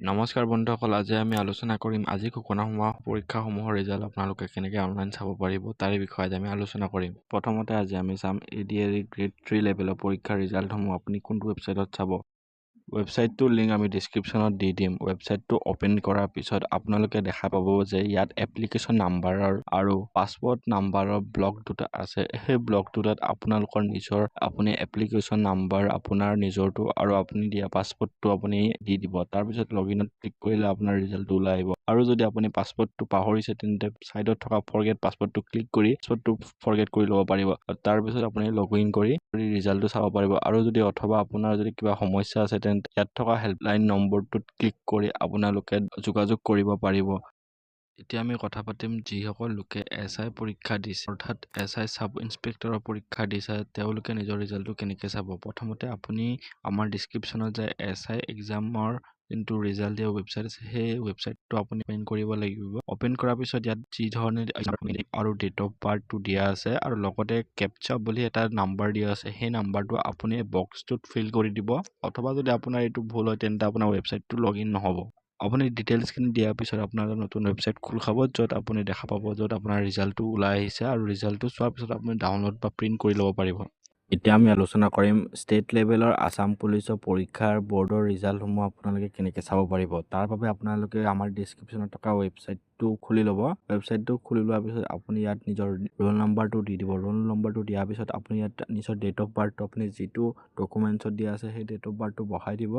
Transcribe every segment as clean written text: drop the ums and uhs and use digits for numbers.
নমস্কাৰ বন্ধুসকল, আজি আমি আলোচনা কৰিম আজি ঘোষণা হোৱা পৰীক্ষাসমূহৰ ৰিজাল্ট আপোনালোকে কেনেকৈ অনলাইন চাব পাৰিব তাৰে বিষয়ে আজি আমি আলোচনা কৰিম। প্ৰথমতে আজি আমি চাম ADAR গ্ৰেড 3 লেভেলৰ পৰীক্ষাৰ ৰিজাল্টসমূহ আপুনি কোনটো ৱেবছাইটত চাব। ৱেবছাইটটোৰ লিংক আমি ডিছক্ৰিপশ্যনত দি দিম। ৱেবছাইটটো অপেন কৰাৰ পিছত আপোনালোকে দেখা পাব যে ইয়াত এপ্লিকেশ্যন নাম্বাৰৰ আৰু পাছপৰ্ট নাম্বাৰৰ ব্লক দুটা আছে। সেই ব্লক দুটাত আপোনালোকৰ নিজৰ আপুনি এপ্লিকেশ্যন নাম্বাৰ আপোনাৰ নিজৰটো আৰু আপুনি দিয়া পাছপৰ্টটো আপুনি দি দিব। তাৰপিছত লগইনত ক্লিক কৰিলে আপোনাৰ ৰিজাল্টটো ওলাই আহিব। আৰু যদি আপুনি পাছপৰ্টটো পাহৰিছে তেন্তে ছাইডত থকা ফৰগেট পাছপৰ্টটো ক্লিক কৰি পাছপৰ্টটো ফৰগেট কৰি ল'ব পাৰিব। তাৰপিছত আপুনি লগইন কৰি ৰিজাল্টটো চাব পাৰিব। আৰু যদি অথবা আপোনাৰ যদি কিবা সমস্যা আছে তেন্তে ইয়াত থকা হেল্পলাইন নম্বৰটোত ক্লিক কৰি আপোনালোকে যোগাযোগ কৰিব পাৰিব। এতিয়া আমি কথা পাতিম যিসকল লোকে SI পৰীক্ষা দিছে, অৰ্থাৎ SI চাব ইন্সপেক্টৰৰ পৰীক্ষা দিছে, তেওঁলোকে নিজৰ ৰিজাল্টটো কেনেকৈ চাব। প্ৰথমতে আপুনি আমাৰ ডিছক্ৰিপশ্যনত যে SI এক্সামৰ যোনটো ৰিজাল্ট দিয়া ৱেবছাইট আছে সেই ৱেবছাইটটো আপুনি অপেন কৰিব লাগিব। অপেন কৰাৰ পিছত ইয়াত যি ধৰণে আৰু ডেট অফ বাৰ্থটো দিয়া আছে আৰু লগতে কেপচা বুলি এটা নাম্বাৰ দিয়া আছে, সেই নাম্বাৰটো আপুনি বক্সটোত ফিল কৰি দিব। অথবা যদি আপোনাৰ এইটো ভুল হয় তেন্তে আপোনাৰ ৱেবছাইটটো লগইন নহ'ব। আপুনি ডিটেইলছখিনি দিয়াৰ পিছত আপোনাৰ নতুন ৱেবছাইট খোল খাব, য'ত আপুনি দেখা পাব য'ত আপোনাৰ ৰিজাল্টটো ওলাই আহিছে আৰু ৰিজাল্টটো চোৱাৰ পিছত আপুনি ডাউনলোড বা প্ৰিণ্ট কৰি ল'ব পাৰিব। এতিয়া আমি আলোচনা কৰিম ষ্টেট লেভেলৰ আছাম পুলিচৰ পৰীক্ষাৰ বৰ্ডৰ ৰিজাল্টসমূহ আপোনালোকে কেনেকৈ চাব পাৰিব। তাৰ বাবে আপোনালোকে আমাৰ ডিছক্ৰিপশ্যনত থকা ৱেবছাইটটো খুলি ল'ব। ৱেবছাইটটো খুলি লোৱাৰ পিছত আপুনি ইয়াত নিজৰ ৰোল নম্বৰটো দি দিব। ৰোল নম্বৰটো দিয়াৰ পিছত আপুনি ইয়াত নিজৰ ডেট অফ বাৰ্থটো আপুনি যিটো ডকুমেণ্টছত দিয়া আছে সেই ডেট অফ বাৰ্থটো বহাই দিব।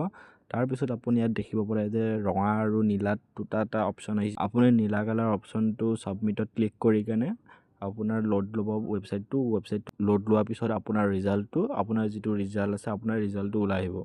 তাৰপিছত আপুনি ইয়াত দেখিব পাৰে যে ৰঙা আৰু নীলাত দুটা অপশ্যন আহিছে। আপুনি নীলা কালাৰ অপশ্যনটো ছাবমিটত ক্লিক কৰি কেনে আপোনাৰ লোড ল'ব ৱেবছাইট লোড লোৱাৰ পিছত আপোনাৰ ৰিজাল্টটো আপোনাৰ যিটো ৰিজাল্ট আছে আপোনাৰ ৰিজাল্টটো ওলাই আহিব।